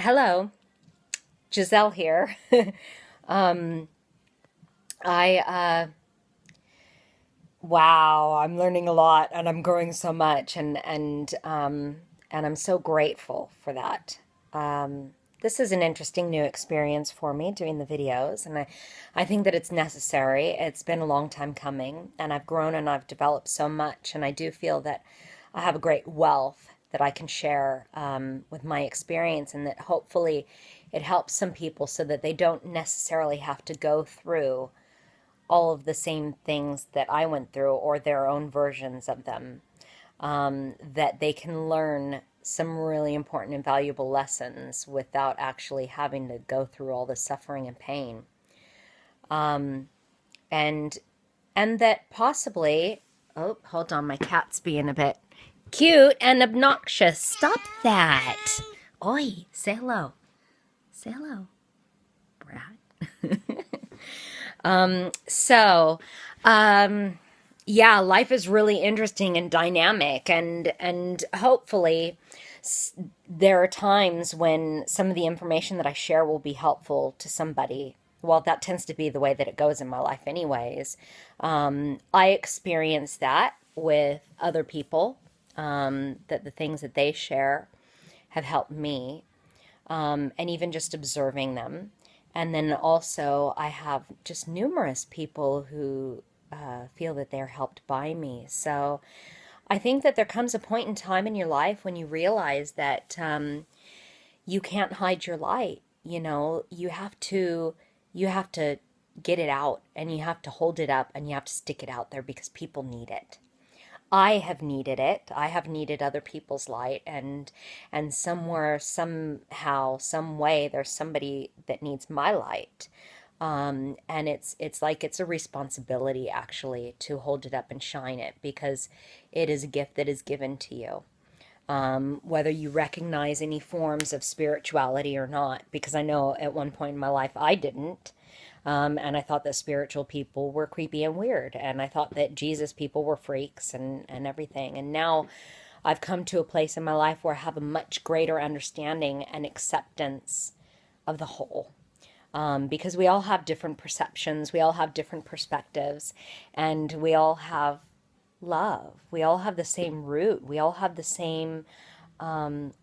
Hello, Giselle here. um, wow, I'm learning a lot and I'm growing so much and I'm so grateful for that. This is an interesting new experience for me doing the videos, and I think that it's necessary. It's been a long time coming, and I've grown and I've developed so much, and I do feel that I have a great wealth that I can share with my experience, and that hopefully it helps some people so that they don't necessarily have to go through all of the same things that I went through or their own versions of them, that they can learn some really important and valuable lessons without actually having to go through all the suffering and pain. And and that possibly, oh, hold on, my cat's being a bit cute and obnoxious. Stop that. Oi, say hello. Say hello, Brad. So, yeah, life is really interesting and dynamic, and hopefully there are times when some of the information that I share will be helpful to somebody. Well, that tends to be the way that it goes in my life, anyways. I experience that with other people, that the things that they share have helped me, and even just observing them. And then also, I have just numerous people who feel that they're helped by me. So I think that there comes a point in time in your life when you realize that you can't hide your light. You know, you have to get it out, and you have to hold it up, and you have to stick it out there because people need it. I have needed it. I have needed other people's light, and somewhere, somehow, some way, there's somebody that needs my light. And it's like it's a responsibility actually to hold it up and shine it, because it is a gift that is given to you. Whether you recognize any forms of spirituality or not, because I know at one point in my life I didn't. And I thought that spiritual people were creepy and weird. And I thought that Jesus people were freaks and everything. And now I've come to a place in my life where I have a much greater understanding and acceptance of the whole. Because we all have different perceptions, we all have different perspectives, and we all have love. We all have the same root. We all have the same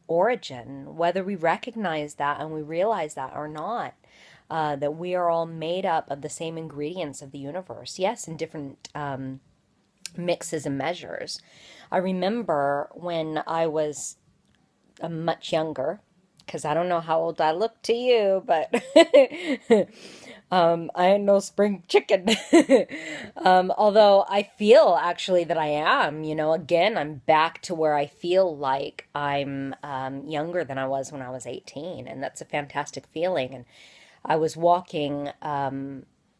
origin, whether we recognize that and we realize that or not. That we are all made up of the same ingredients of the universe. Yes, in different mixes and measures. I remember when I was much younger, because I don't know how old I look to you, but I ain't no spring chicken. Although I feel actually that I am, again, I'm back to where I feel like I'm younger than I was when I was 18. And that's a fantastic feeling. And I was walking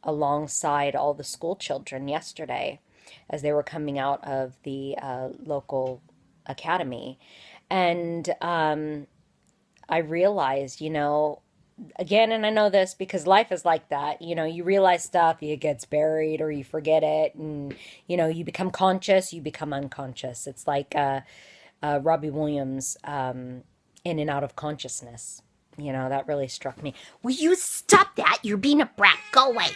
alongside all the school children yesterday as they were coming out of the local academy. And I realized, again, and I know this because life is like that, you realize stuff, it gets buried or you forget it, and, you become conscious, you become unconscious. It's like Robbie Williams, In and Out of Consciousness. That really struck me. Will you stop that? You're being a brat. Go away.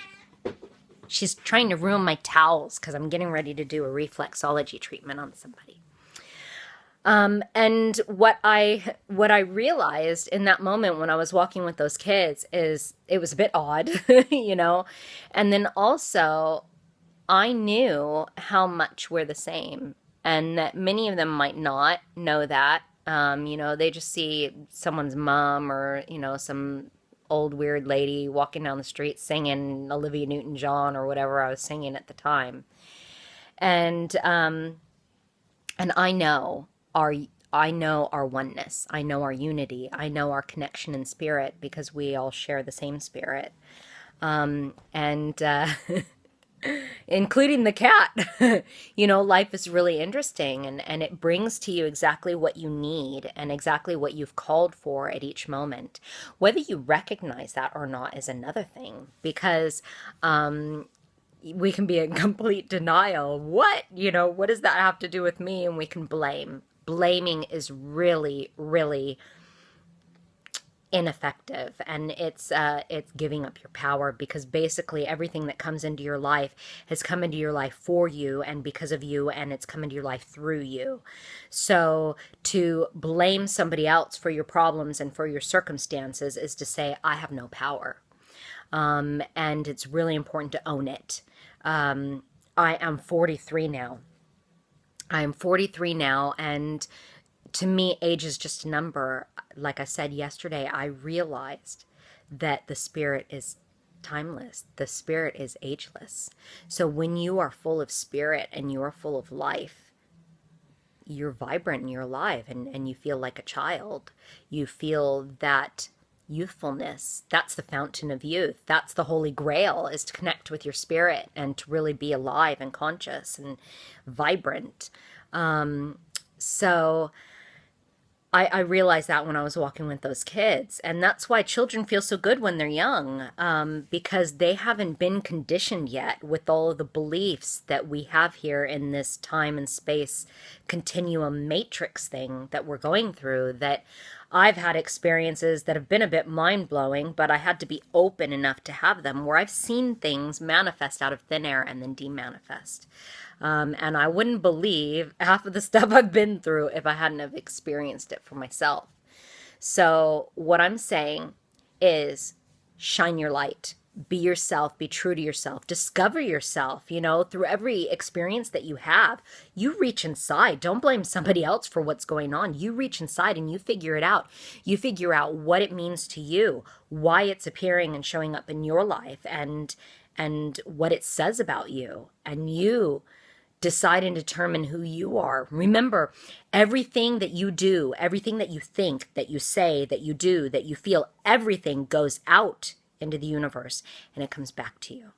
She's trying to ruin my towels because I'm getting ready to do a reflexology treatment on somebody. And what I realized in that moment when I was walking with those kids is it was a bit odd, and then also I knew how much we're the same, and that many of them might not know that. They just see someone's mom or, some old weird lady walking down the street singing Olivia Newton-John or whatever I was singing at the time. And I know our oneness. I know our unity. I know our connection in spirit because we all share the same spirit. And including the cat. Life is really interesting, and it brings to you exactly what you need and exactly what you've called for at each moment. Whether you recognize that or not is another thing, because we can be in complete denial. What does that have to do with me? And we can blame. Blaming is really, really ineffective, and it's giving up your power, because basically everything that comes into your life has come into your life for you and because of you, and it's come into your life through you. So to blame somebody else for your problems and for your circumstances is to say, I have no power. And it's really important to own it. I am 43 now. I am 43 now, and to me, age is just a number. Like I said yesterday, I realized that the spirit is timeless. The spirit is ageless. So when you are full of spirit and you are full of life, you're vibrant and you're alive, and you feel like a child. You feel that youthfulness. That's the fountain of youth. That's the holy grail, is to connect with your spirit and to really be alive and conscious and vibrant. So I realized that when I was walking with those kids. And that's why children feel so good when they're young, because they haven't been conditioned yet with all of the beliefs that we have here in this time and space continuum matrix thing that we're going through. That I've had experiences that have been a bit mind-blowing, but I had to be open enough to have them, where I've seen things manifest out of thin air and then demanifest. And I wouldn't believe half of the stuff I've been through if I hadn't have experienced it for myself. So what I'm saying is, shine your light. Be yourself, be true to yourself, discover yourself, through every experience that you have. You reach inside. Don't blame somebody else for what's going on. You reach inside and you figure it out. You figure out what it means to you, why it's appearing and showing up in your life, and what it says about you. And you decide and determine who you are. Remember, everything that you do, everything that you think, that you say, that you do, that you feel, everything goes out into the universe and it comes back to you.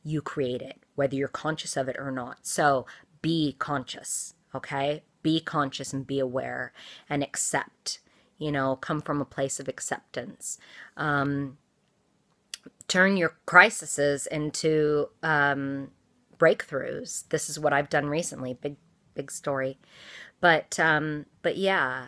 You create it, whether you're conscious of it or not. So be conscious, okay? Be conscious and be aware and accept, come from a place of acceptance. Turn your crises into breakthroughs. This is what I've done recently. Big story. But yeah,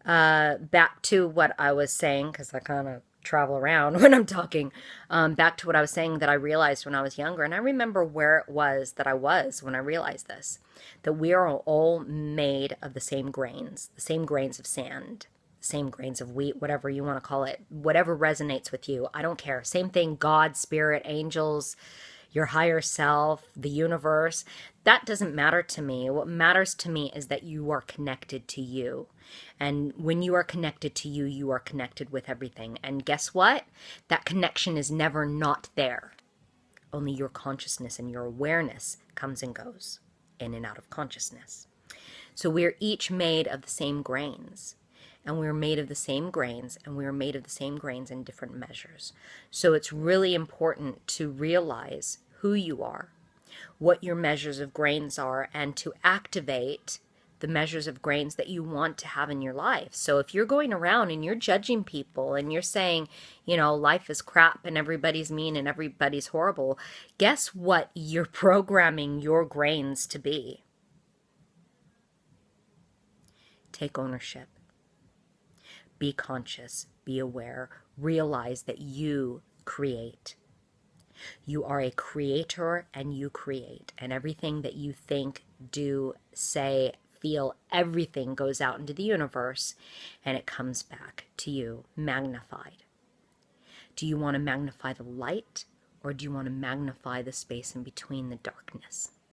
back to what I was saying, because I kind of travel around when I'm talking, back to what I was saying that I realized when I was younger. And I remember where it was that I was when I realized this, that we are all made of the same grains of sand, the same grains of wheat, whatever you want to call it, whatever resonates with you. I don't care. Same thing, God, spirit, angels, your higher self, the universe. That doesn't matter to me. What matters to me is that you are connected to you. And when you are connected to you, you are connected with everything. And guess what? That connection is never not there. Only your consciousness and your awareness comes and goes in and out of consciousness. So we're each made of the same grains. And we're made of the same grains, and we're made of the same grains in different measures. So it's really important to realize who you are, what your measures of grains are, and to activate the measures of grains that you want to have in your life. So if you're going around and you're judging people and you're saying, life is crap and everybody's mean and everybody's horrible, guess what you're programming your grains to be? Take ownership. Be conscious, be aware, realize that you create. You are a creator and you create. And everything that you think, do, say, feel, everything goes out into the universe and it comes back to you magnified. Do you want to magnify the light, or do you want to magnify the space in between, the darkness?